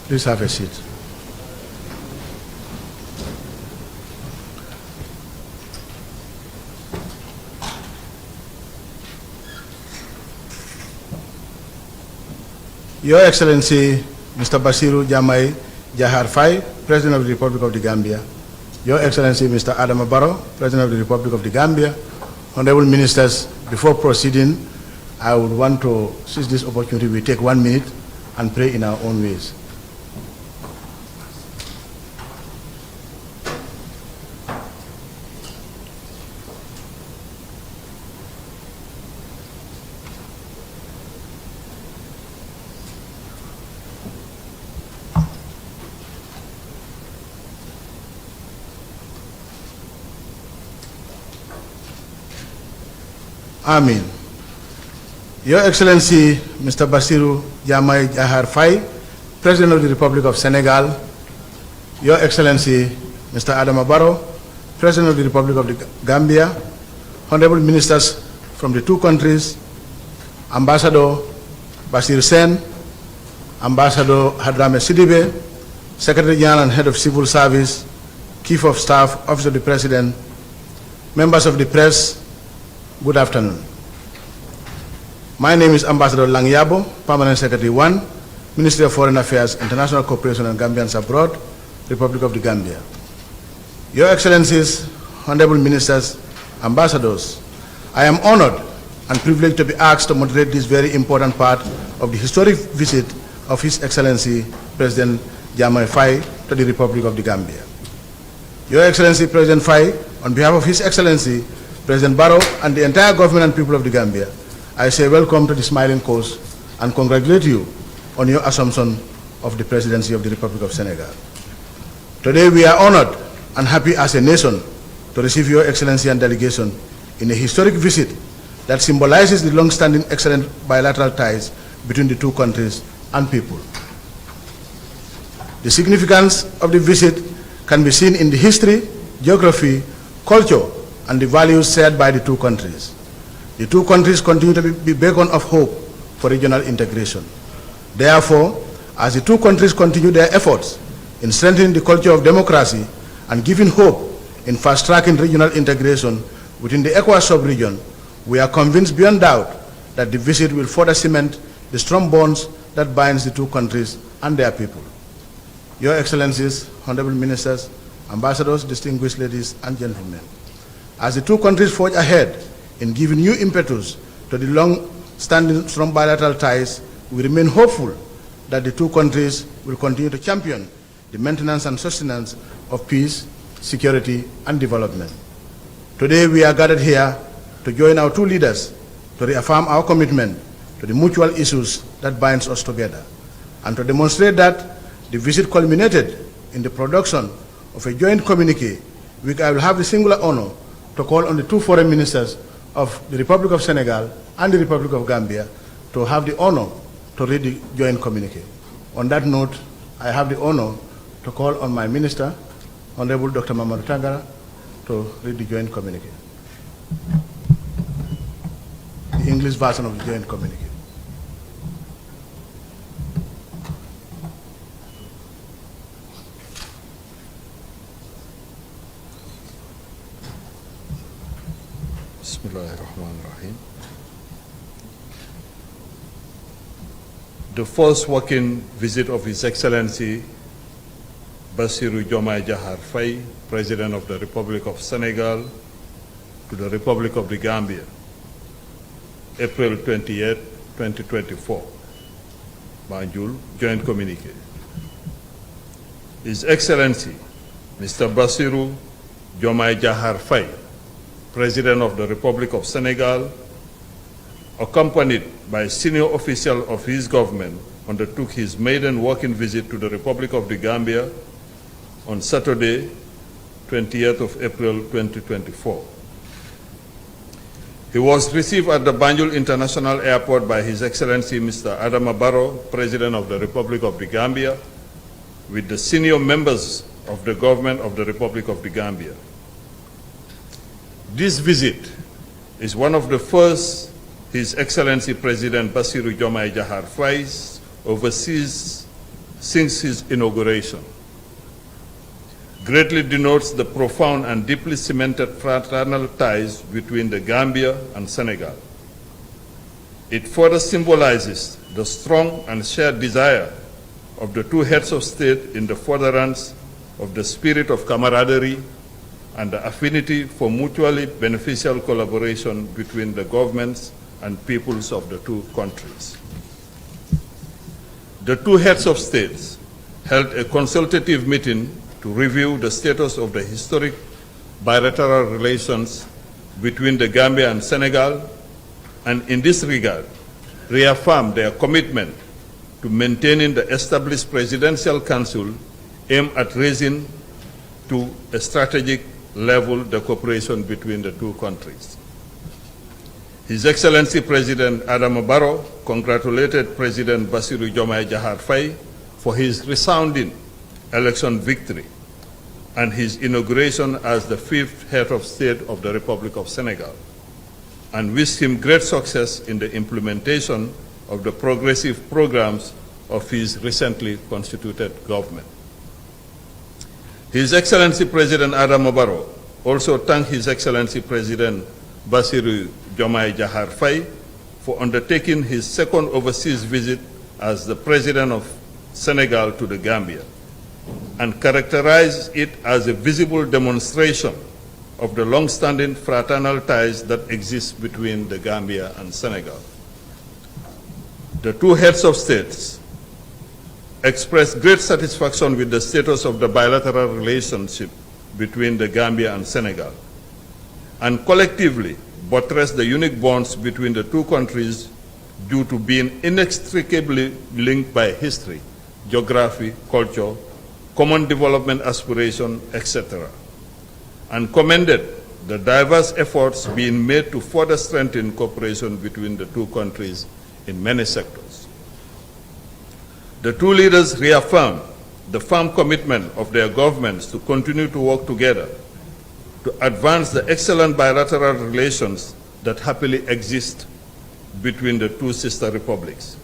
Please have a seat. Your Excellency, Mr. Bassirou Diomaye Diakhar Faye, President of the Republic of the Gambia. Your Excellency, Mr. Adama Barrow, President of the Republic of the Gambia. Honorable Ministers, before proceeding, I would want to seize this opportunity. We take 1 minute and pray in our own ways. Amen. Your Excellency, Mr. Bassirou Diomaye Diakhar Faye, President of the Republic of Senegal. Your Excellency, Mr. Adama Barrow, President of the Republic of the Gambia. Honorable Ministers from the two countries, Ambassador Basir Sen, Ambassador Hadrame Sidibe, Secretary General and Head of Civil Service, Chief of Staff, Office of the President, members of the press, good afternoon. My name is Ambassador Lang Yabo, Permanent Secretary 1, Ministry of Foreign Affairs, International Cooperation and Gambians Abroad, Republic of the Gambia. Your Excellencies, Honorable Ministers, Ambassadors, I am honored and privileged to be asked to moderate this very important part of the historic visit of His Excellency President Diomaye Faye to the Republic of the Gambia. Your Excellency President Faye, on behalf of His Excellency President Barrow and the entire government and people of the Gambia, I say welcome to the Smiling Coast and congratulate you on your assumption of the presidency of the Republic of Senegal. Today we are honored and happy as a nation to receive Your Excellency and delegation in a historic visit that symbolizes the long-standing excellent bilateral ties between the two countries and people. The significance of the visit can be seen in the history, geography, culture, and the values shared by the two countries. The two countries continue to be a beacon of hope for regional integration. Therefore, as the two countries continue their efforts in strengthening the culture of democracy and giving hope in fast-tracking regional integration within the ECOWAS sub-region, we are convinced beyond doubt that the visit will further cement the strong bonds that binds the two countries and their people. Your Excellencies, Honorable Ministers, Ambassadors, distinguished ladies and gentlemen, as the two countries forge ahead in giving new impetus to the long-standing strong bilateral ties, we remain hopeful that the two countries will continue to champion the maintenance and sustenance of peace, security, and development. Today we are gathered here to join our two leaders to reaffirm our commitment to the mutual issues that binds us together, and to demonstrate that the visit culminated in the production of a joint communique, which I will have the singular honor to call on the two foreign ministers of the Republic of Senegal and the Republic of Gambia to have the honor to read the joint communique. On that note, I have the honor to call on my minister, Honorable Dr. Mamadou Tangara, to read the joint communique. The English version of the joint communique. Bismillahirrahmanirrahim. The first working visit of His Excellency Bassirou Diomaye Diakhar Faye, President of the Republic of Senegal, to the Republic of the Gambia, April 28, 2024. Banjul, joint communique. His Excellency Mr. Bassirou Diomaye Diakhar Faye, President of the Republic of Senegal, accompanied by a senior official of his government, undertook his maiden working visit to the Republic of the Gambia on Saturday, 28th of April 2024. He was received at the Banjul International Airport by His Excellency Mr. Adama Barrow, President of the Republic of the Gambia, with the senior members of the government of the Republic of the Gambia. This visit is one of the first His Excellency President Bassirou Diomaye Diakhar Faye's overseas since his inauguration, greatly denotes the profound and deeply cemented fraternal ties between the Gambia and Senegal. It further symbolizes the strong and shared desire of the two heads of state in the furtherance of the spirit of camaraderie and the affinity for mutually beneficial collaboration between the governments and peoples of the two countries. The two heads of states held a consultative meeting to review the status of the historic bilateral relations between the Gambia and Senegal, and in this regard, reaffirmed their commitment to maintaining the established Presidential Council aimed at raising to a strategic level the cooperation between the two countries. His Excellency President Adama Barrow congratulated President Bassirou Diomaye Diakhar for his resounding election victory and his inauguration as the fifth head of state of the Republic of Senegal, and wished him great success in the implementation of the progressive programs of his recently constituted government. His Excellency President Adama Barrow also thanked His Excellency President Bassirou Diomaye Diakhar for undertaking his second overseas visit as the President of Senegal to the Gambia, and characterized it as a visible demonstration of the long-standing fraternal ties that exist between the Gambia and Senegal. The two heads of states expressed great satisfaction with the status of the bilateral relationship between the Gambia and Senegal, and collectively buttressed the unique bonds between the two countries due to being inextricably linked by history, geography, culture, common development aspiration, etc., and commended the diverse efforts being made to further strengthen cooperation between the two countries in many sectors. The two leaders reaffirmed the firm commitment of their governments to continue to work together to advance the excellent bilateral relations that happily exist between the two sister republics,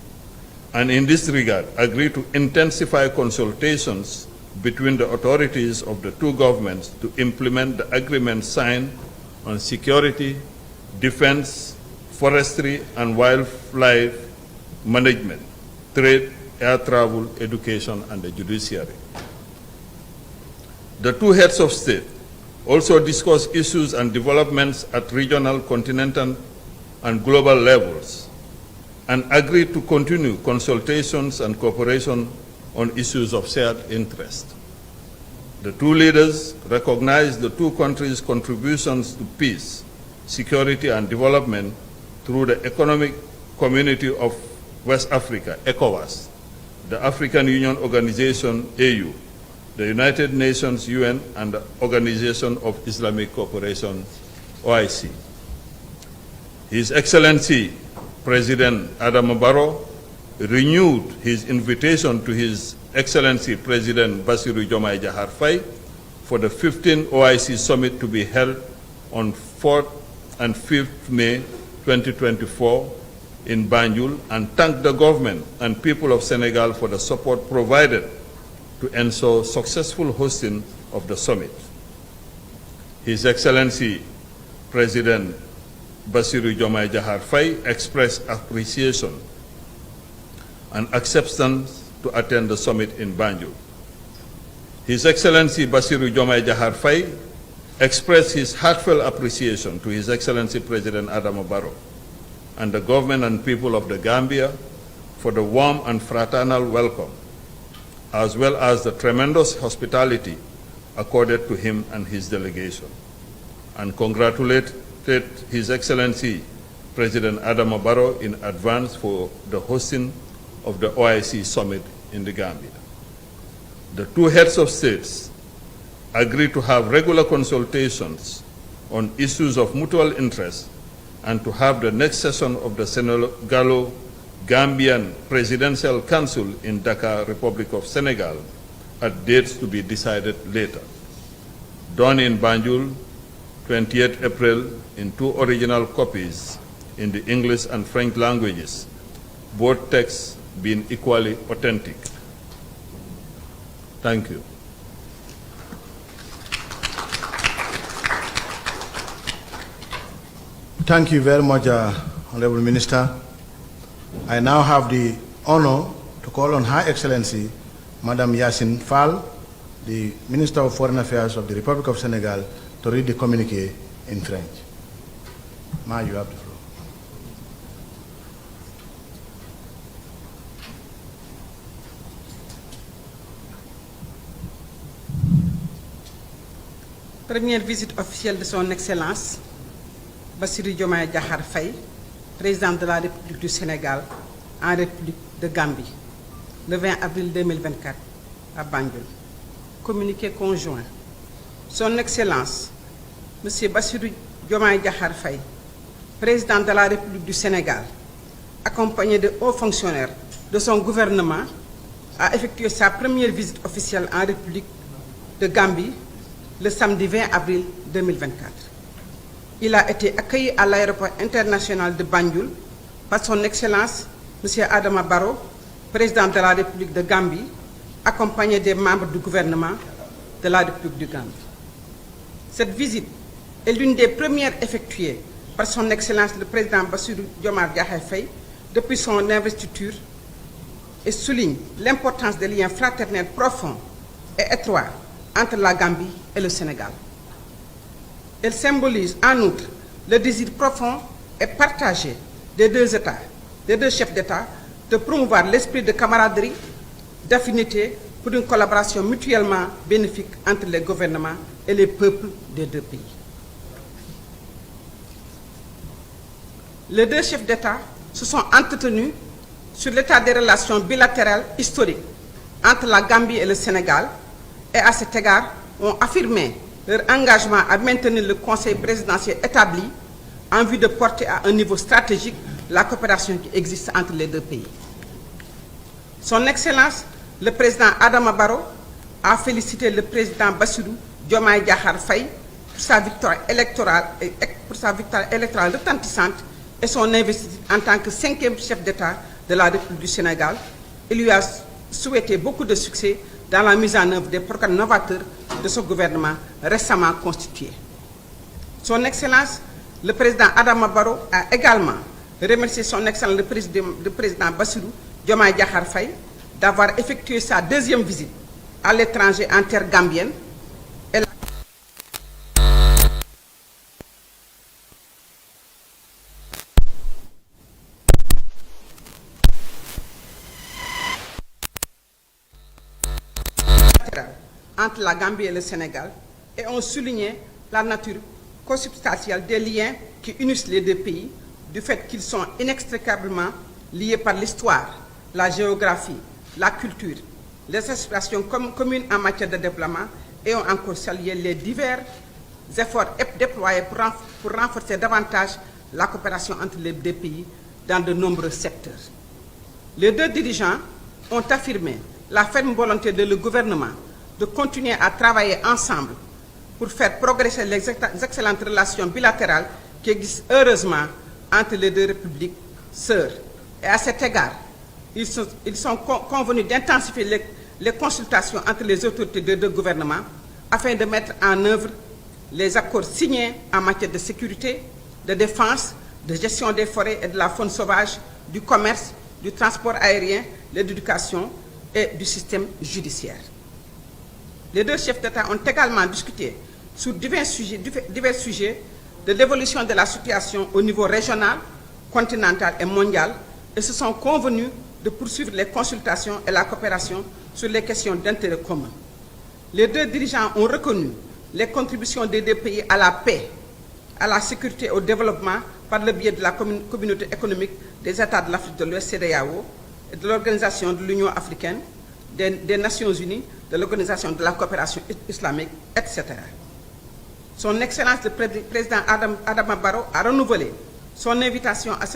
and in this regard agreed to intensify consultations between the authorities of the two governments to implement the agreement signed on security, defense, forestry, and wildlife management, trade, air travel, education, and the judiciary. The two heads of state also discussed issues and developments at regional, continental, and global levels, and agreed to continue consultations and cooperation on issues of shared interest. The two leaders recognized the two countries' contributions to peace, security, and development through the Economic Community of West Africa, ECOWAS, the African Union Organization, AU, the United Nations, UN, and the Organization of Islamic Cooperation, OIC. His Excellency President Adama Barrow renewed his invitation to His Excellency President Bassirou Diomaye Diakhar for the 15th OIC Summit to be held on 4th and 5th May 2024 in Banjul, and thanked the government and people of Senegal for the support provided to ensure successful hosting of the summit. His Excellency President Bassirou Diomaye Diakhar expressed appreciation and acceptance to attend the summit in Banjul. His Excellency Bassirou Diomaye Diakhar expressed his heartfelt appreciation to His Excellency President Adama Barrow and the government and people of the Gambia for the warm and fraternal welcome, as well as the tremendous hospitality accorded to him and his delegation, and congratulated His Excellency President Adama Barrow in advance for the hosting of the OIC Summit in the Gambia. The two heads of states agreed to have regular consultations on issues of mutual interest and to have the next session of the Senegalo-Gambian Presidential Council in Dakar, Republic of Senegal, at dates to be decided later. Done in Banjul, 28 April, in two original copies in the English and French languages, both texts being equally authentic. Thank you. Thank you very much, Honorable Minister. I now have the honor to call on Her Excellency, Madam Yacine Fall, the Minister of Foreign Affairs of the Republic of Senegal, to read the communique in French. Ma, you have the floor. Première visite officielle de son Excellence, Bassirou Diomaye Diakhar, président de la République du Sénégal en République de Gambie, le 20 avril 2024 à Banjul. Communiqué conjoint. Son Excellence, M. Bassirou Diomaye Diakhar, président de la République du Sénégal, accompagné de hauts fonctionnaires de son gouvernement, a effectué sa première visite officielle en République de Gambie le samedi 20 avril 2024. Il a été accueilli à l'aéroport international de Banjul par son Excellence M. Adama Barrow, président de la République de Gambie, accompagné des membres du gouvernement de la République de Gambie. Cette visite est l'une des premières effectuées par son Excellence le président Bassirou Diomaye Diakhar depuis son investiture et souligne l'importance des liens fraternels profonds et étroits entre la Gambie et le Sénégal. Elle symbolise en outre le désir profond et partagé des deux États, des deux chefs d'État, de promouvoir l'esprit de camaraderie, d'affinité pour une collaboration mutuellement bénéfique entre les gouvernements et les peuples des deux pays. Les deux chefs d'État se sont entretenus sur l'état des relations bilatérales historiques entre la Gambie et le Sénégal et à cet égard ont affirmé leur engagement à maintenir le Conseil présidentiel établi en vue de porter à un niveau stratégique la coopération qui existe entre les deux pays. Son Excellence, le président Adama Barrow, a félicité le président Bassirou Diomaye Diakhar pour sa victoire électorale retentissante et son investiture en tant que 5e chef d'État de la République du Sénégal. Il lui a souhaité beaucoup de succès dans la mise en œuvre des programmes novateurs de ce gouvernement récemment constitué. Son Excellence, le président Adama Barrow, a également remercié son Excellence le président Bassirou Diomaye Diakhar d'avoir effectué sa deuxième visite à l'étranger en terre gambienne et entre la Gambie et le Sénégal et ont souligné la nature consubstantielle des liens qui unissent les deux pays du fait qu'ils sont inextricablement liés par l'histoire, la géographie, la culture, les aspirations communes en matière de développement et ont encore salué les divers efforts déployés pour renforcer davantage la coopération entre les deux pays dans de nombreux secteurs. Les deux dirigeants ont affirmé la ferme volonté de le gouvernement de continuer à travailler ensemble pour faire progresser les excellentes relations bilatérales qui existent heureusement entre les deux républiques sœurs. Et à cet égard, ils sont convenus d'intensifier les consultations entre les autorités des deux gouvernements afin de mettre en œuvre les accords signés en matière de sécurité, de défense, de gestion des forêts et de la faune sauvage, du commerce, du transport aérien, de l'éducation et du système judiciaire. Les deux chefs d'État ont également discuté sur divers sujets de l'évolution de la situation au niveau régional, continental et mondial et se sont convenus de poursuivre les consultations et la coopération sur les questions d'intérêt commun. Les deux dirigeants ont reconnu les contributions des deux pays à la paix, à la sécurité et au développement par le biais de la communauté économique des États de l'Afrique de l'Ouest CEDEAO et de l'Organisation de l'Union africaine, des Nations unies, de l'Organisation de la coopération islamique, etc. Son Excellence le président Adama Barrow a renouvelé son invitation à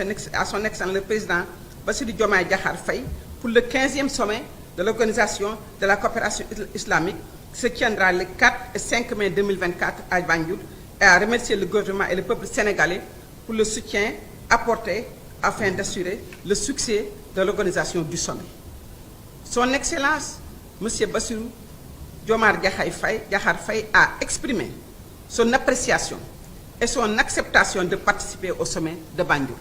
son Excellence le président Bassirou Diomaye Diakhar pour le 15e sommet de l'Organisation de la coopération islamique qui se tiendra le 4 et 5 mai 2024 à Banjul et a remercié le gouvernement et le peuple sénégalais pour le soutien apporté afin d'assurer le succès de l'organisation du sommet. Son Excellence, M. Bassirou Diomaye Diakhar Faye a exprimé son appréciation et son acceptation de participer au sommet de Banjul.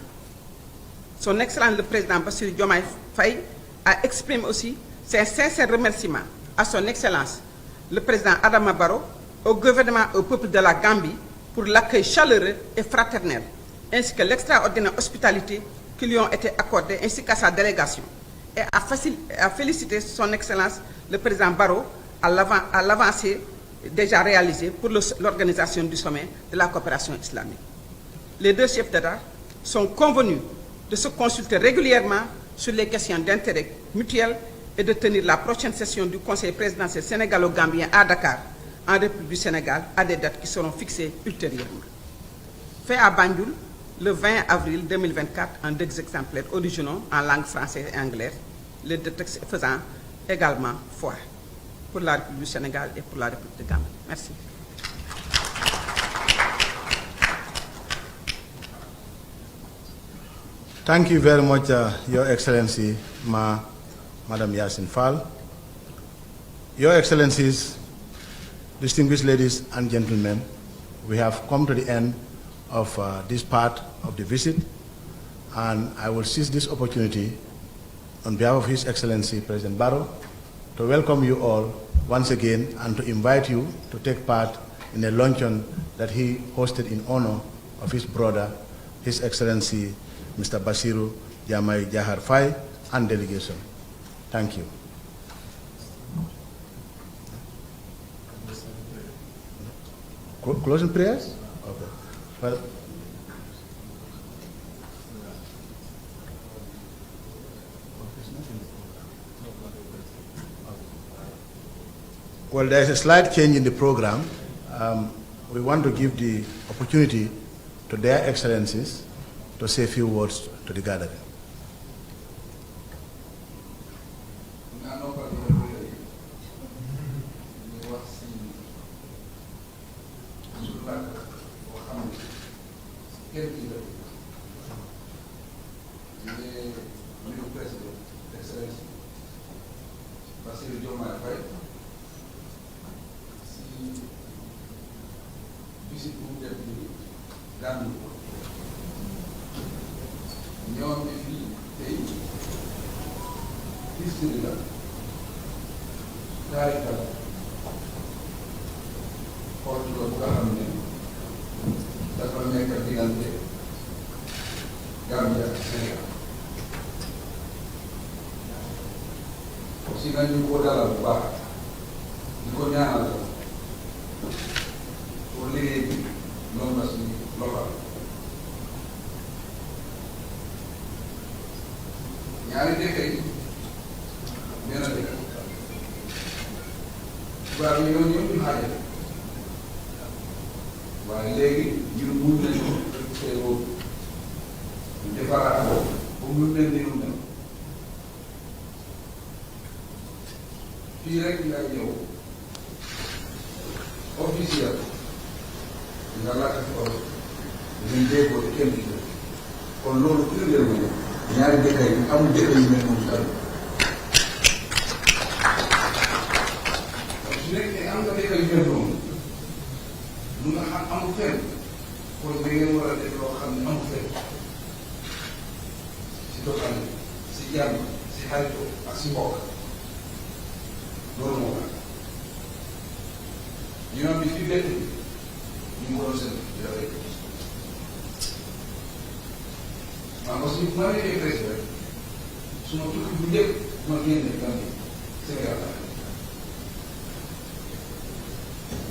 Son Excellence le Président Bassirou Diomaye Faye a exprimé aussi ses sincères remerciements à son Excellence le Président Adama Barrow, au gouvernement et au peuple de la Gambie pour l'accueil chaleureux et fraternel, ainsi que l'extraordinaire hospitalité qui lui ont été accordées, ainsi qu'à sa délégation, et a félicité son Excellence le Président Barrow à l'avancée déjà réalisée pour l'organisation du sommet de la coopération islamique. Les deux chefs d'État sont convenus de se consulter régulièrement sur les questions d'intérêt mutuel et de tenir la prochaine session du Conseil présidentiel sénégalo-gambien à Dakar, en République du Sénégal, à des dates qui seront fixées ultérieurement. Fait à Banjul le 20 avril 2024 en 2 exemplaires originaux en langue française et anglaise, les deux textes faisant également foi pour la République du Sénégal et pour la République de Gambie. Merci. Thank you very much, Your Excellency, Madam Yasin Fall. Your Excellencies, distinguished ladies and gentlemen, we have come to the end of this part of the visit, and I will seize this opportunity on behalf of His Excellency President Barrow to welcome you all once again and to invite you to take part in a luncheon that he hosted in honor of his brother, His Excellency Mr. Bassirou Diomaye Diakhar Faye and delegation. Thank you. Closing prayers? Okay. Well, there is a slight change in the program. We want to give the opportunity to their excellencies to say a few words to the gathering. Bassirou Diomaye Faye si visite bu mu def ni Gambie ñoom ne fii tey history la taarix la porte la bu nga xam ne dafa nekk diggante Gambie ak Sénégal si nañu ko dalal bu baax di ko ñaanal pour liggéey bi noonu la si loxal ñaari dëkk yi benn dëkk tubaab yi ñoo ñëw ñu xaajal waaye léegi ñun mun nañu te boobu ñu defaraat ko ba mu mel ni mu mel fii rek nga ñëw officiel nga laajte ko ñu déggoo te kenn du kon loolu firndeel ma ne ñaari dëkk yi amul dëkk yu mel noonu daal su nekkee am nga dëkk yu mel noonu lu nga xam amul fenn kon da ngeen war a def loo xam ne amul fenn si doxalin si jàmm si xaritoo ak si mbokk loolu moo tax ñoom bi fi bett ñu ngi ko doon seen dafay waaw parce que bu ma nekkee président suma tukki bu njëkk ma génne Gambie Sénégal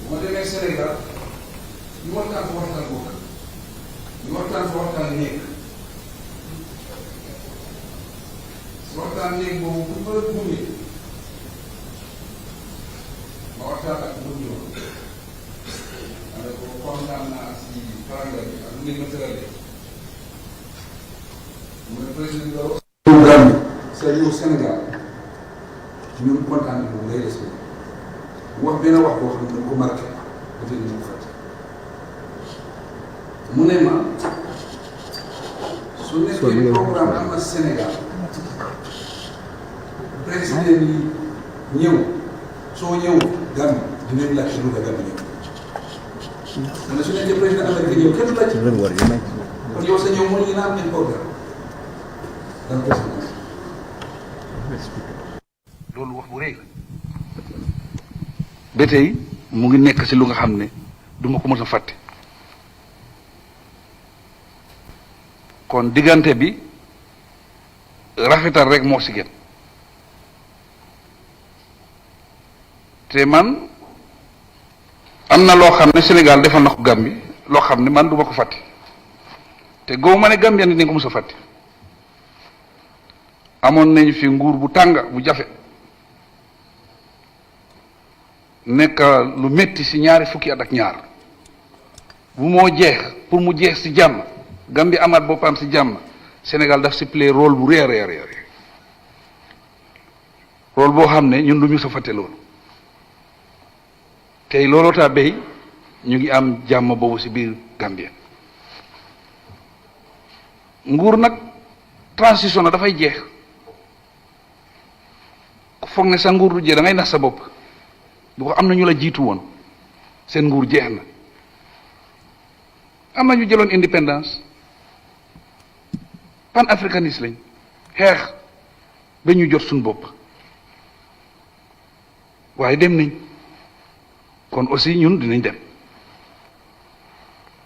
bu ma demee Sénégal ñu waxtaan fa waxtaan bokk ñu waxtaan fa waxtaan néeg si waxtaan néeg boobu bu ma gunge ma waxtaan ak bu ñu ma ne ko kontaan naa si faranga bi ak ngeen ma tëralee mu ne président Barrow Gambie sa ñëw Sénégal ñun kontaan nañu bu ngay des wax benn wax boo xam ne dañ ko marqué dafa ñu mu fàtte mu ne ma su nekkee programme am na Sénégal président yi ñëw soo ñëw Gambie dinañ laaj ci lu nga Gambie ñëw mu ne su nekkee président Amérique ñëw kenn laaj kon yow sa ñëw moo ñu naan nañ ko dan président loolu wax bu rëy la ba tey mu ngi nekk si lu nga xam ne du ma ko mën a fàtte kon diggante bi rafetal rek moo si gën te man am na loo xam ne Sénégal defal na ko Gambie loo xam ne man du ma ko fàtte te góob ma ne Gambien dinañ ko mos a fàtte amoon nañ fi nguur bu tàng bu jafe nekk lu metti si ñaari fukki at ak ñaar bu moo jeex pour mu jeex si jàmm Gambie amaat boppam si jàmm Sénégal daf si play rôle bu rëy a rëy rôle boo xam ne ñun du ñu sa fàtte loolu tey looloo taa béy ñu ngi am jàmm boobu si biir Gambie nguur nag transition na dafay jeex ku foog ne sa nguur du jeex da ngay nax sa bopp bu ko am na ñu la jiitu woon seen nguur jeex na am na ñu jëloon indépendance pan africaniste lañ xeex ba ñu jot suñu bopp waaye dem nañ kon aussi ñun dinañ dem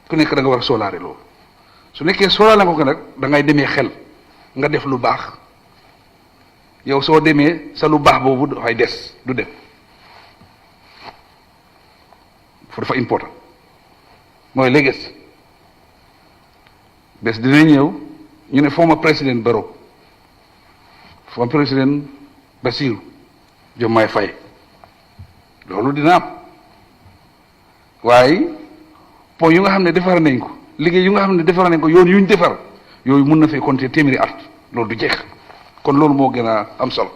ku nekk da nga war a sóolaare loolu su nekkee sóolaale nga ko nag da ngay demee xel nga def lu baax yow soo demee sa lu baax boobu dafay des du dem foofu dafa important mooy léegi bés dina ñëw ñu ne former président Barrow former président Bassirou Diomaye Faye loolu dina am waaye point yu nga xam ne defar nañ ko liggéey yu nga xam ne defar nañ ko yoon yuñ defar yooyu mun na fee compter téeméeri at loolu du jeex kon loolu moo gën a am solo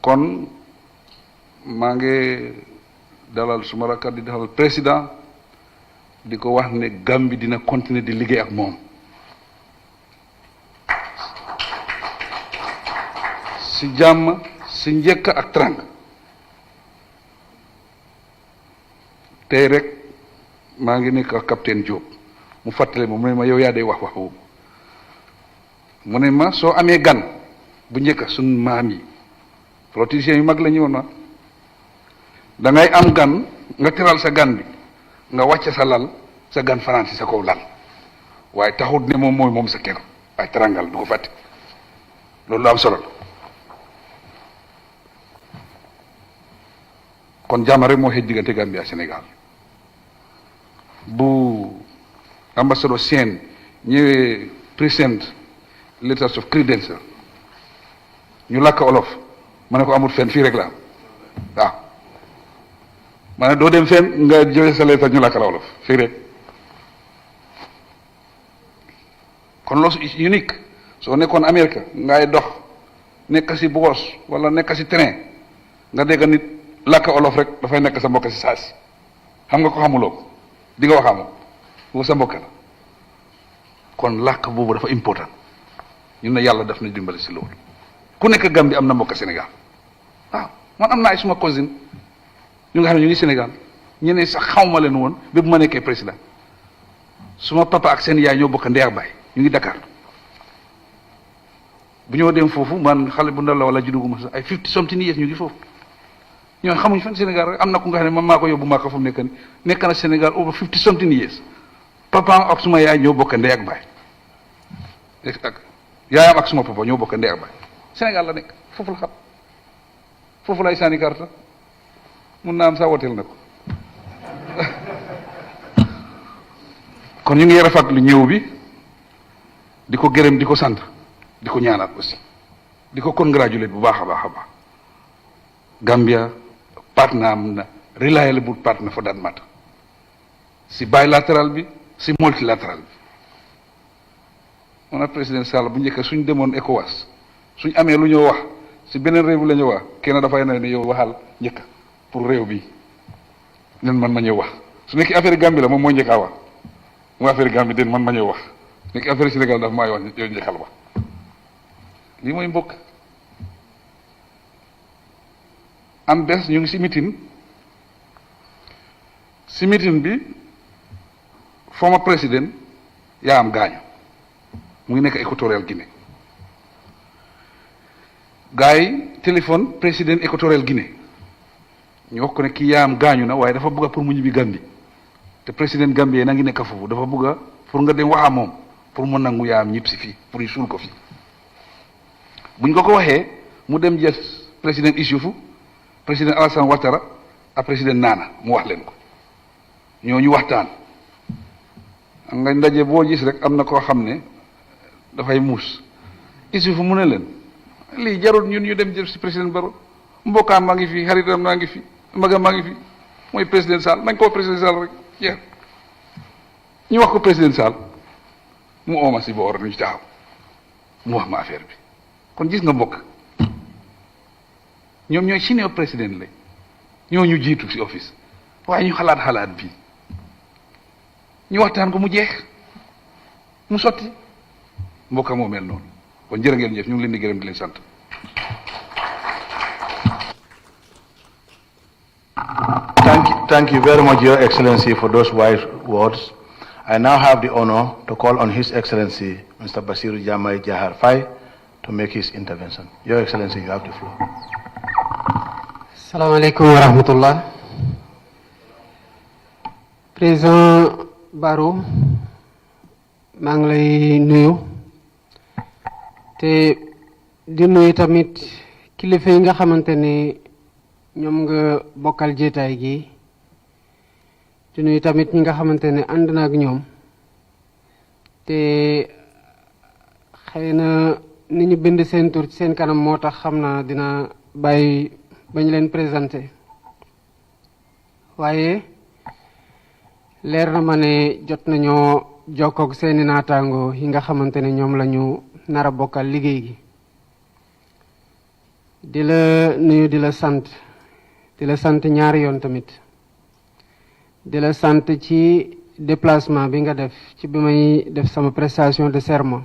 kon maa ngi dalal suma rakkat di dalal président di ko wax ne Gambie dina continuer di liggéey ak moom si jàmm si njëkk ak trang tey rek maa ngi nekk ak capitaine Diop mu fàttale ma mu ne ma yow yaa day wax boobu mu ne ma soo amee gan bu njëkk suñ maam yi politiciens yu mag la ñu woon na da ngay am gan nga teral sa gan bi nga wàcce sa lal sa gan fanaan si sa kaw lal waaye taxut ne moom mooy moom sa kër waaye terangal du ko fàtte loolu lu am solo la kon jàmm rek moo xëj diggante Gambie ak Sénégal bu ambassadeur Sène ñëwee present letters of credential ñu làkk olof ma ne ko amul fenn fii rek la am waaw ma ne doo dem fenn nga joxe sa lettre ñu làkk la olof fii rek kon loolu unique soo nekkoon Amérique ngay dox nekk si boos wala nekk si train nga dégg nit làkk olof rek dafay nekk sa mbokk si saasi xam nga ko xamuloo ko di nga wax amoo boobu sa mbokk la kon làkk boobu dafa important ñun ne yàlla daf na dimbali si loolu ku nekk Gambie am na mbokk Sénégal waaw man am naa ay suma cousine ñu nga xam ne ñu ngi Sénégal ñeneen sax xawma leen woon ba bu ma nekkee président suma papa ak seen yaay ñoo bokk ndey ak baay ñu ngi Dakar bu ñoo dem foofu man xale bu ndaw la wala judduguma sax ay 50 something years ñu ngi foofu ñoon xamuñ fan Sénégal rek am na ku nga xam ne man maa ko yóbbu maa ko fa mu nekk ni nekk na Sénégal over 50 something years papa ak suma yaay ñoo bokk ndey ak baay ak yaayam ak suma papa ñoo bokk ndey ak baay Sénégal la nekk foofu la xam foofu lay sànni karta mun naa am saa woteel na ko kon ñu ngi rafetlu ñëw bi di ko gërëm di ko sant di ko ñaanal aussi di ko congratulate bu baax a baax a baax Gambia partner am na reliable partner for that matter si bilatéral bi si multilatéral bi on a président Sall bu njëkk suñ demoon ECOWAS suñ amee lu ñoo wax si beneen réew bi la ñu wax kenn dafay ne yow waxal njëkk pour réew bi nen man ma ñëw wax su nekkee affaire Gambie la moom mooy njëkkaa wax mooy affaire Gambie den man ma ñëw wax nekk affaire Sénégal daf maay wax yow njëkkal wax lii mooy mbokk am bés ñu ngi si meeting bi former président yaa am gaañu mu ngi nekk Équatorial Guinée gars yi téléphone président Équatorial Guinée ñu wax ko ne kii yaa am gaañu na waaye dafa bëgg pour mu ñibbi Gambie te président Gambie na ngi nekk foofu dafa bëgg pour nga dem wax moom pour mu nangu yaa am ñib si fii pour ñu suul ko fi buñ ko waxee mu dem jël président Issoufou président Alassane Ouattara ak président Nana mu wax leen ko ñooñu waxtaan nga ndaje boo gis rek am na koo xam ne dafay muus Issoufou mu ne leen lii jarul ñun ñu dem jël si président Barrow mbokkaam maa ngi fi xaritam maa ngi fi magam maa ngi fi mooy président Sall nañ ko président Sall rek jeex ñu wax ko président Sall mu ooma si boor ñu taxaw mu wax ma affaire bi kon gis nga mbokk ñoom ñooy senior président lañ ñoo ñu jiitu si office waaye ñu xalaat bi ñu waxtaan ko mu jeex mu sotti mbokka moo mel noonu kon jërë ngeen jëf ñu ngi leen di gërëm di leen sant. Thank you very much, Your Excellency, for those wise words. I now have the honor to call on His Excellency, Mr. Bassirou Diomaye Diakhar Faye, to make his intervention. Your Excellency, you have the floor. Assalamu alaikum wa rahmatullah. Président Barrow, maa ngi lay nuyu te di nuyu tamit kilifa yi nga xamante ne ñoom nga bokkal jeetaay gi di nuyu tamit ñi nga xamante ne ànd na ak ñoom te xëy na ni ñu bind seen tur ci seen kanam moo tax xam naa dina bàyyi bañ leen présenté waaye leer na ma ne jot nañoo jokkoog seeni naataango yi nga xamante ne ñoom la ñu nar a bokkal liggéey gi di la nuyu di la sant ñaari yoon tamit di la sant ci déplacement bi nga def ci bi may def sama prestation de serment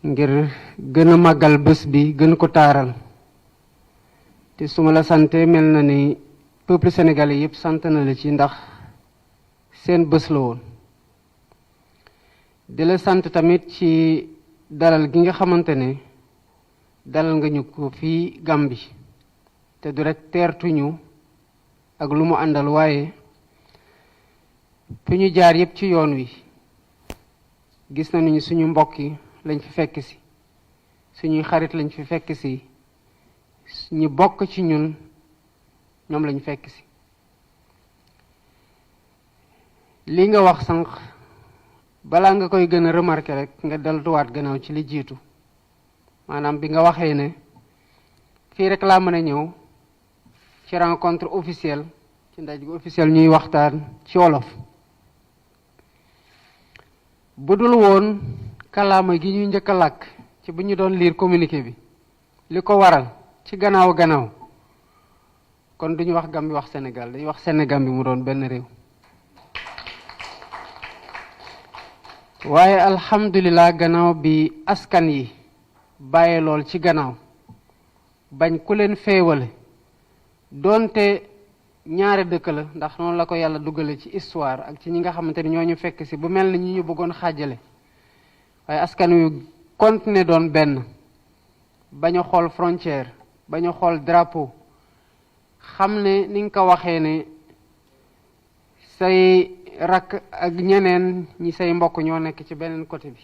ngir gën a màggal bés bi gën ko taaral te su ma la sante mel na ni peuple sénégalais yëpp sant na la ci ndax seen bés la woon di la sant tamit ci dalal gi nga xamante ne dalal nga ñu ko fii Gambie te du rek teertuñu ak lu mu àndal waaye fi ñu jaar yëpp ci yoon wi gis nañu suñu mbokk yi lañ fi fekk si suñuy xarit lañ fi fekk si ñi bokk ci ñun ñoom lañ fekk si li nga wax sànq balaa nga koy gën a remarqué rek nga delluwaat gannaaw ci li jiitu maanaam bi nga waxee ne fii rek laa mën a ñëw ci rencontre officielle ci ndaje officiel ñuy waxtaan ci wolof bu dul woon kalaama gi ñuy njëkk a làkk ci bu ñu doon lire communiqué bi li ko waral ci gannaaw kon duñu wax Gambie wax Sénégal dañuy wax Sénégal bi mu doon benn réew waaye alhamdulilah gannaaw bi askan yi bàyyi lool ci gannaaw bañ ku leen féewale doonte ñaari dëkk la ndax noonu la ko yàlla dugale ci histoire ak ci ñi nga xamante ni ñoo ñu fekk si bu mel ni ñi ñu bëggoon xaajale waaye askan yu continuer doon benn bañ a xool frontière bañ a xool drapeau xam ne ni nga ko waxee ne say rakk ak ñeneen ñi say mbokk ñoo nekk ci beneen côté bi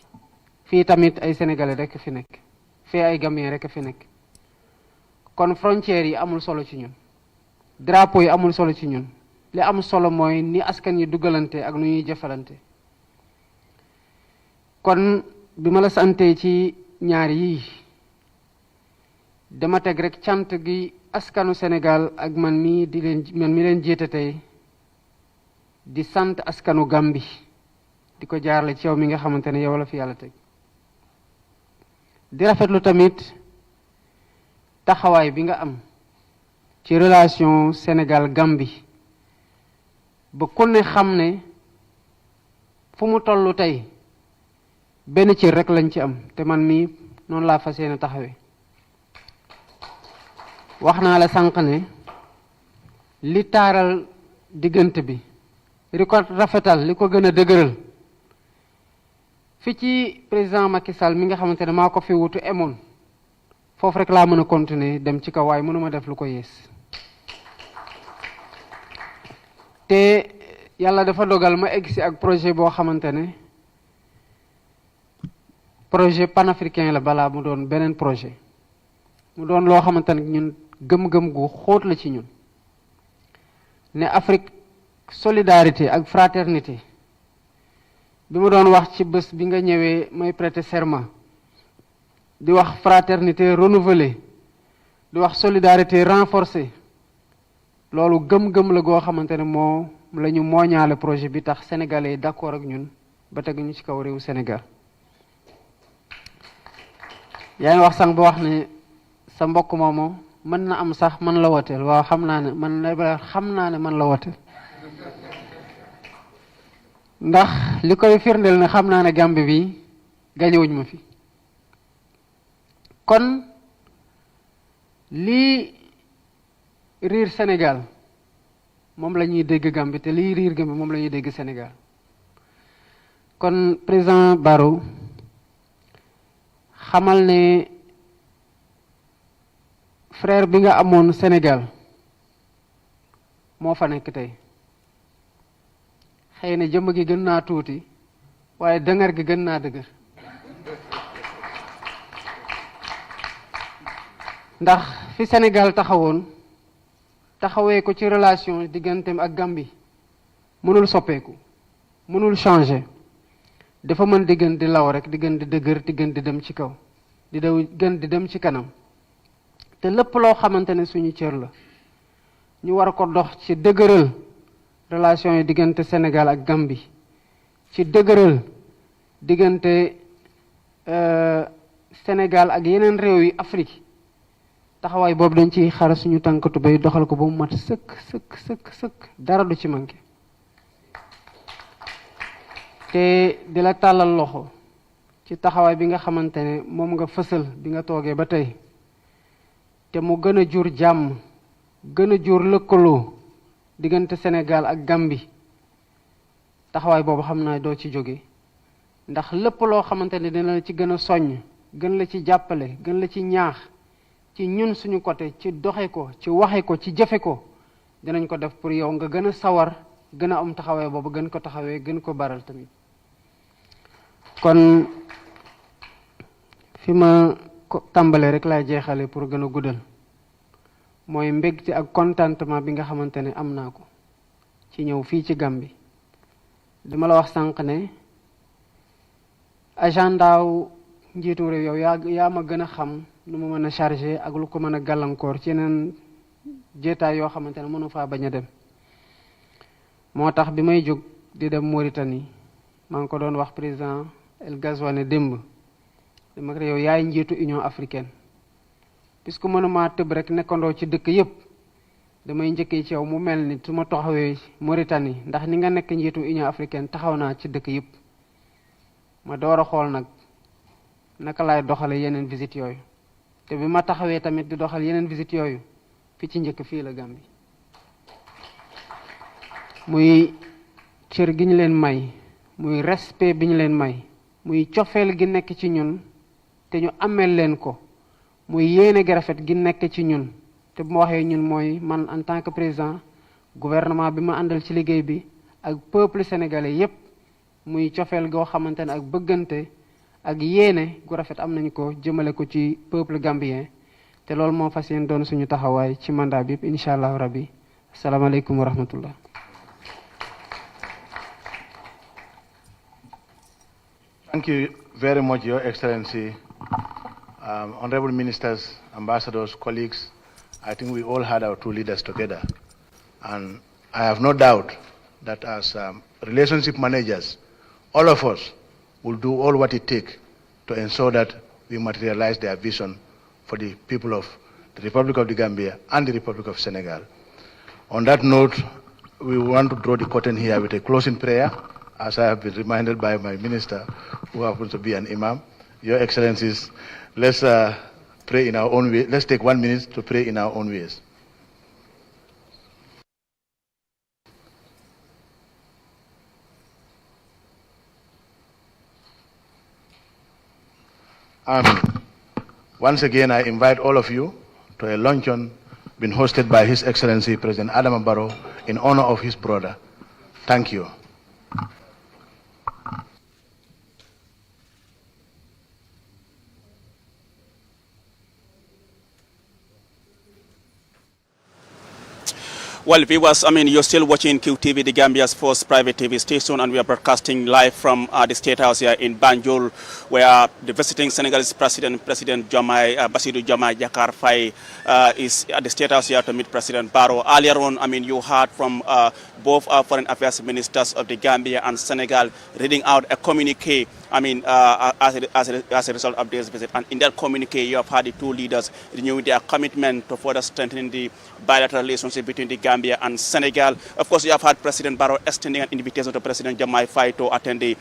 fii tamit ay sénégalais rek fi nekk fii ay gambien rek fi nekk kon frontières yi amul solo ci ñun drapeau yi amul solo ci ñun li am solo mooy ni askan yi dugalante ak nu ñuy jëfalante kon bi ma la sante ci ñaar yi dama teg rek cant gi askanu Sénégal ak man mi leen jiite tey di sant askanu Gambie di ko jaarale ci yow mi nga xamante ne yow la fi yàlla teg di rafetlu tamit taxawaay bi nga am ci relation Sénégal Gambie ba ku ne xam ne fu mu tollu tey benn cër rek lañ ci am te man mii noonu laa fas yéene taxawee wax naa la sànq ne li taaral diggante bi li ko rafetal li ko gën a dëgëral fi ci président Macky Sall mi nga xamante ne maa ko fi wutu emoon foofu rek laa mën a continuer dem ci kaw waaye mënuma def lu ko yées te yàlla dafa dogal ma egg si ak projet boo xamante ne projet panafricain la balaa mu doon beneen projet mu doon loo xamante ne ñun gëm-gëm gu xóot la ci ñun ne Afrique solidarité ak fraternité bi ma doon wax ci bés bi nga ñëwee may prêter serment di wax fraternité renouvelée di wax solidarité renforcée loolu gëm-gëm la goo xamante ne moo la ñu mooñaale projet bi tax sénégalais d'accord ak ñun ba teguñu ci kaw réewu Sénégal yaa ngi wax sànq ba wax ne sa mbokk moomu mën na am sax man la woteel waaw xam naa ne man la woteel ndax li koy firndeel ne xam naa ne Gambie bi gañewuñ ma fi kon lii riir Sénégal moom la ñuy dégg Gambie te lii riir Gambie moom la ñuy dégg Sénégal kon président Barrow xamal ne frère bi nga amoon Sénégal moo fa nekk tey xëy na jëmm gi gën naa tuuti waaye dëngar gi gën naa dëgër ndax fi Sénégal taxawee ko ci relation digganteem ak Gambie mënul soppeeku mënul changer dafa mën di gën di law rek di gën di dëgër di gën di dem ci kaw gën di dem ci kanam te lépp loo xamante ne suñu cër la ñu war ko dox ci dëgëral relation yi diggante Sénégal ak Gambie ci dëgëral diggante Sénégal ak yeneen réew yi Afrique taxawaay boobu dañ ciy xara suñu tànkatu bay doxal ko ba mu mat sëkk dara du ci manqué te di la tàllal loxo ci taxawaay bi nga xamante ne moom nga fësal bi nga toogee ba tey te mu gën a jur jàmm gën a jur lëkkaloo diggante Sénégal ak Gambie taxawaay boobu xam naa doo ci jóge ndax lépp loo xamante ne dina la ci gën a soññ gën la ci jàppale gën la ci ñaax ci ñun suñu côté ci doxe ko ci waxe ko ci jëfe ko dinañ ko def pour yow nga gën a sawar gën a am taxawaay boobu gën ko taxawee gën ko baral tamit kon fi ma ko tàmbalee rek laay jeexale pour gën a guddal mooy mbégte ak contentement bi nga xamante ne am naa ko ci ñëw fii ci Gambie dama la wax sànq ne agendaaw njiitu réew yow yaa ma gën a xam nu mu mën a chargé ak lu ko mën a gàllankoor ci yeneen jeetaay yoo xamante ne mënu faa bañ a dem moo tax bi may jóg di dem Mauritanie maa ngi ko doon wax président El Ghazouani démb dama ko yow yaay njiitu Union africaine puisque mënuma tëb rek nekkandoo ci dëkk yépp damay njëkkee ci yow mu mel ni su ma taxawee Mauritanie ndax ni nga nekk njiitu Union africaine taxaw naa ci dëkk yépp ma door a xool nag naka laay doxale yeneen visite yooyu te bi ma taxawee tamit di doxal yeneen visite yooyu fi ci njëkk fii la Gambie muy cër gi ñu leen may muy respect bi ñu leen may muy cofeel gi nekk ci ñun te ñu ameel leen ko muy yéene gi rafet gi nekk ci ñun te bu ma waxee ñun mooy man en tant que président gouvernement bi ma àndal ci liggéey bi ak peuple sénégalais yépp muy cofeel goo xamante ne ak bëggante ak yéene gu rafet am nañu ko jëmale ko ci peuple gambien te loolu moo fas yéen doon suñu taxawaay ci mandat bi yëpp incha allah rabbi asalaamaaleykum wa rahmatullah. Thank you very much, Your Excellency, honorable ministers, ambassadors, colleagues. I think we all had our two leaders together. And I have no doubt that as relationship managers, all of us will do all what it takes to ensure that we materialize their vision for the people of the Republic of the Gambia and the Republic of Senegal. On that note, we want to draw the curtain here with a closing prayer, as I have been reminded by my minister, who happens to be an imam. Your Excellencies, let's pray in our own way. Let's take 1 minute to pray in our own ways. Once again, I invite all of you to a luncheon being hosted by His Excellency President Adama Barrow in honor of his brother. Thank you. Well, viewers, you're still watching QTV, the Gambia's first private TV station, and we are broadcasting live from the State House here in Banjul, where the visiting Senegalese President Diomaye, Bassirou Diomaye Diakhar is at the State House here to meet President Barrow. Earlier on, you heard from both foreign affairs ministers of the Gambia and Senegal reading out a communique, as a result of this visit. And in that communique, you have had the two leaders renewing their commitment to further strengthening the bilateral relationship between the Gambia and Senegal. Of course, you have had President Barrow extending an invitation to President Diomaye Faye to attend the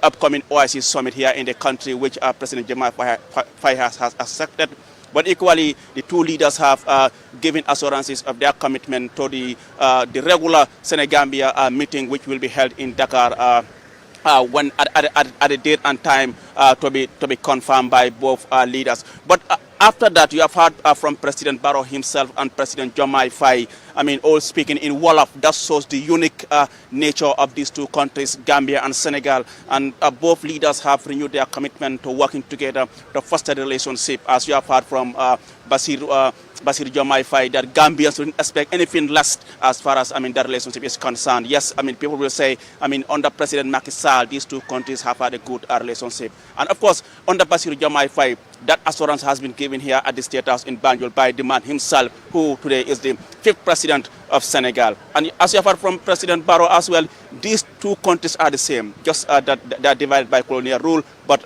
upcoming OIC summit here in the country, which President Diomaye Faye has accepted. But equally, the two leaders have given assurances of their commitment to the regular Senegambia meeting, which will be held in Dakar when at a date and time to be confirmed by both leaders. But after that, you have heard from President Barrow himself and President Diomaye Faye, all speaking in Wolof. That shows the unique nature of these two countries, Gambia and Senegal. And both leaders have renewed their commitment to working together to foster the relationship, as you have heard from Bassirou Diomaye Faye, that Gambians wouldn't expect anything less as far as that relationship is concerned. Yes, people will say, under President Macky Sall, these two countries have had a good relationship. And of course, under Bassirou Diomaye Faye, that assurance has been given here at the State House in Banjul by the man himself, who today is the 5th president of Senegal. And as you have heard from President Barrow as well, these two countries are the same, just that they are divided by colonial rule. But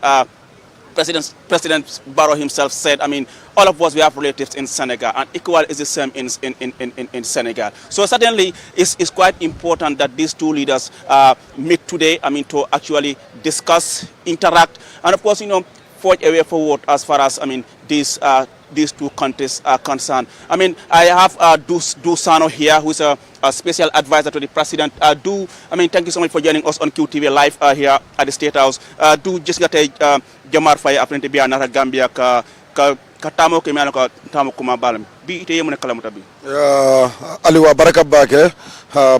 President Barrow himself said, all of us, we have relatives in Senegal, and equal is the same in Senegal. So certainly, it's quite important that these two leaders meet today, to actually discuss, interact, and of course, forge a way forward as far as, these two countries are concerned. I have Dusano here, who's a special advisor to the president. Thank you so much for joining us on QTV Live here at the State House. Just got a Jamar Faye after the Biana Gambia katamo ke miano ka tamo kuma balam bi ite yemu ne kalamuta bi aliwa baraka bake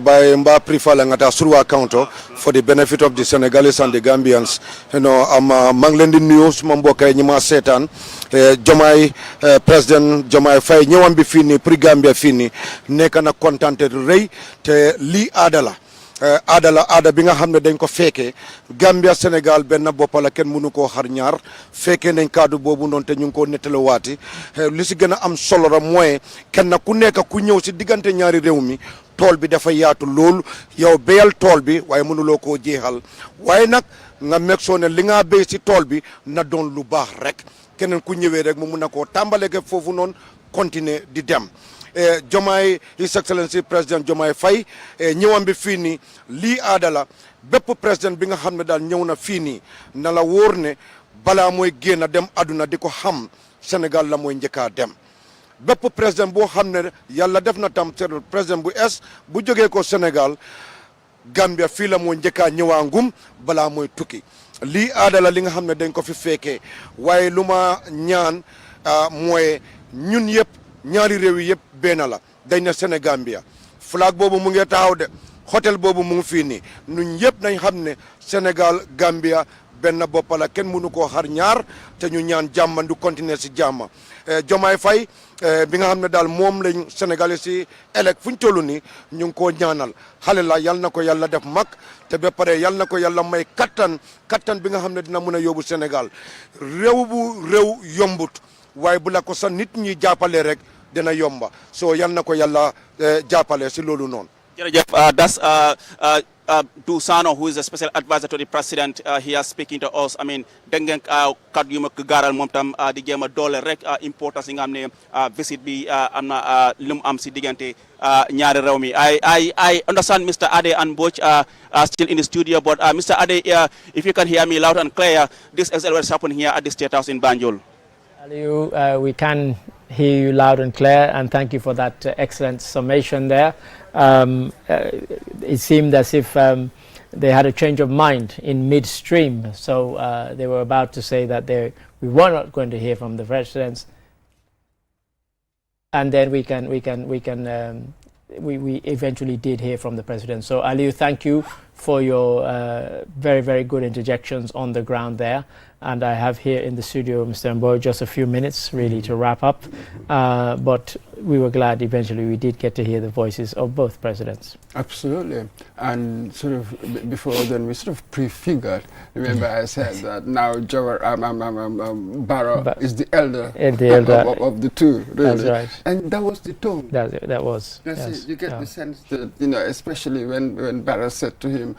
by mba prefala ngata surwa counter for the benefit of the Senegalese and the Gambians. I'm manglendi news mamboka nyima setan Diomaye President Diomaye Faye ñewam bi fini pri Gambia fini nekk na contenté reuy te li adala aada bi nga xam ne dañ ko fekkee Gambia Sénégal benn bopp la kenn mënu koo xar ñaar fekkee nañ kaddu boobu noonu te ñu ngi koo nettalawaati li si gën a am solo la mooy kenn ku nekk ku ñëw si diggante ñaari réew mi tool bi dafa yaatu loolu yow béyal tool bi waaye mënuloo koo jeexal waaye nag nga meg soo ne li nga béy si tool bi na doon lu baax rek keneen ku ñëwee rek mu mun na koo tàmbale ke foofu noonu continuer di dem. Diomaye, His Excellency President Diomaye Faye ñëwam bi fii nii lii aada la bépp président bi nga xam ne daal ñëw na fii nii na la wóor ne balaa mooy génn dem aduna di ko xam Sénégal la mooy njëkkaa dem bépp président boo xam ne yàlla def na tam président bu bu jógee ko Sénégal Gambia fii la mooy njëkkaa ñëwaa ngum balaa mooy tukki lii aada la li nga xam ne dañ ko fi fekkee waaye lu ma ñaan mooy ñun yëpp ñaari réew yi yëpp benn la dañ na Sénégambia flag boobu mu ngi taxaw de hôtel boobu mu ngi fii nii ñun yëpp nañ xam ne Sénégal Gambia benn bopp la kenn mënu koo xar ñaar te ñu ñaan jàmm du continuer si jàmm Diomaye Faye bi nga xam ne daal moom lañ Sénégalais si elek fu ñu toll nii ñu ngi koo ñaanal xale la yal na ko yàlla def mag te ba pare yal na ko yàlla may kattan bi nga xam ne dina mën a yóbbu Sénégal réew yombut waaye bu la ko sa nit ñi jàppale rek dina yomba so yal na ko yàlla jàppale si loolu noonu. jërëjëf that's Dusano, who is a special advisor to the president, here speaking to us. Dégg ngeen kaddu yu ma ko gaaral moom tam di jéem a doole rek importance yi nga xam ne visit bi am na lu mu am si diggante ñaari réew mi. I understand Mr. Ade and Boch are still in the studio, but Mr. Ade, if you can hear me loud and clear, this is what is happening here at the State House in Banjul. Aliou, we can hear you loud and clear, and thank you for that excellent summation there. It seemed as if they had a change of mind in midstream, so they were about to say that we were not going to hear from the presidents, and then we eventually did hear from the president. So Aliou, thank you for your very, very good interjections on the ground there. And I have here in the studio, Mr. Mbowe, just a few minutes really to wrap up. But we were glad eventually we did get to hear the voices of both presidents. Absolutely. And sort of before then, we sort of prefigured. Remember I said that now Barrow is the elder, of the two, really. That's right. And that was the tone. That was. That's yes. it. You get the sense that, you know, especially when Barrow said to him,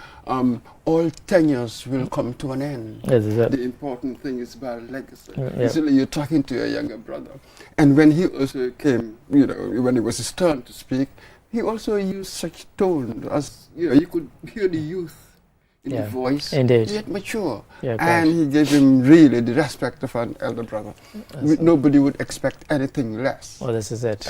all tenures will come to an end. The important thing is about legacy. Usually you're talking to your younger brother. And when he also came, you know, when it was his turn to speak, he also used such tone as, you know, you could hear the youth in the voice. Indeed. Yet mature. And he gave him really the respect of an elder brother. Nobody would expect anything less. Well, this is it.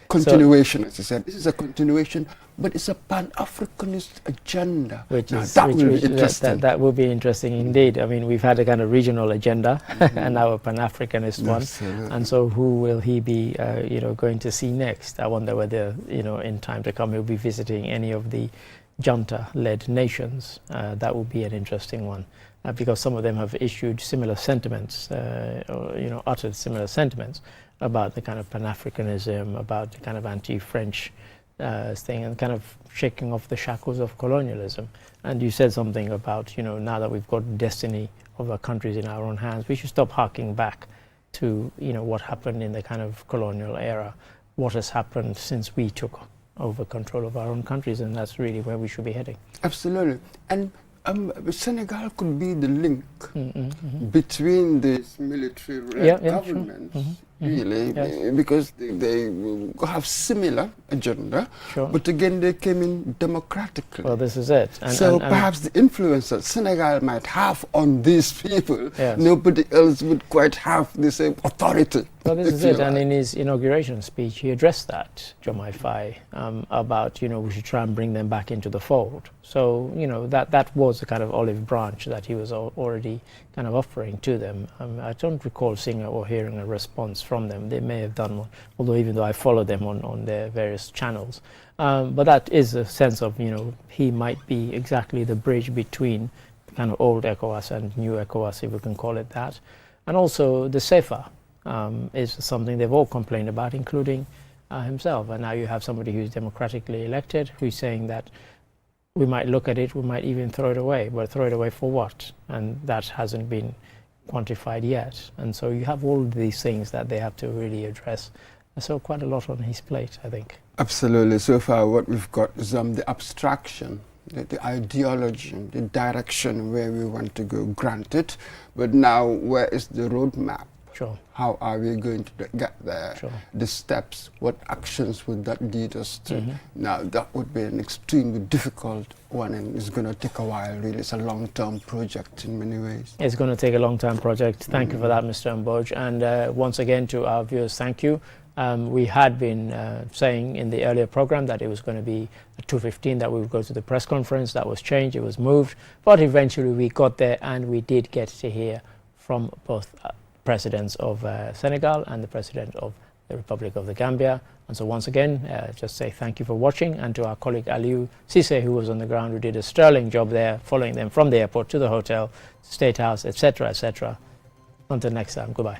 Continuation, as I said. This is a continuation, but it's a Pan-Africanist agenda. That will be interesting indeed. I mean, we've had a kind of regional agenda and now a Pan-Africanist one. And so who will he be, you know, going to see next? I wonder whether, you know, in time to come he'll be visiting any of the junta-led nations. That will be an interesting one. Because some of them have issued similar sentiments, or, you know, uttered similar sentiments about the kind of Pan-Africanism, about the kind of anti-French thing, and kind of shaking off the shackles of colonialism. And you said something about, you know, now that we've got destiny of our countries in our own hands, we should stop harking back to, you know, what happened in the kind of colonial era, what has happened since we took over control of our own countries, and that's really where we should be heading. Absolutely. And Senegal could be the link between these military governments, really, because they have similar agenda, but again they came in democratically. Well, this is it. And perhaps the influence that Senegal might have on these people, nobody else would quite have the same authority. Well, this is it. And in his inauguration speech, he addressed that, Diomaye Faye, about, you know, we should try and bring them back into the fold. So, you know, that was the kind of olive branch that he was already kind of offering to them. I don't recall seeing or hearing a response from them. They may have done one, although even though I follow them on their various channels. But that is a sense of, you know, he might be exactly the bridge between kind of old ECOWAS and new ECOWAS, if we can call it that. And also the CFA. Is something they've all complained about, including himself. And now you have somebody who's democratically elected who's saying that we might look at it, we might even throw it away. But throw it away for what? And that hasn't been quantified yet. And so you have all of these things that they have to really address. So quite a lot on his plate, I think. Absolutely. So far what we've got is the abstraction, the ideology, the direction where we want to go, granted. But now where is the roadmap? Sure. How are we going to get there? Sure. The steps, what actions would that lead us to? Now, that would be an extremely difficult one, and it's going to take a while, really. It's a long-term project in many ways. It's going to take a long-term project. Thank you for that, Mr. Mbowe. And once again, to our viewers, thank you. We had been saying in the earlier program that it was going to be at 2:15 that we would go to the press conference. That was changed, it was moved. But eventually we got there, and we did get to hear from both presidents of Senegal and the president of the Republic of the Gambia. And so once again, just say thank you for watching, and to our colleague Aliou Cisse, who was on the ground, who did a sterling job there, following them from the airport to the hotel, State House, etc., etc. Until next time, goodbye.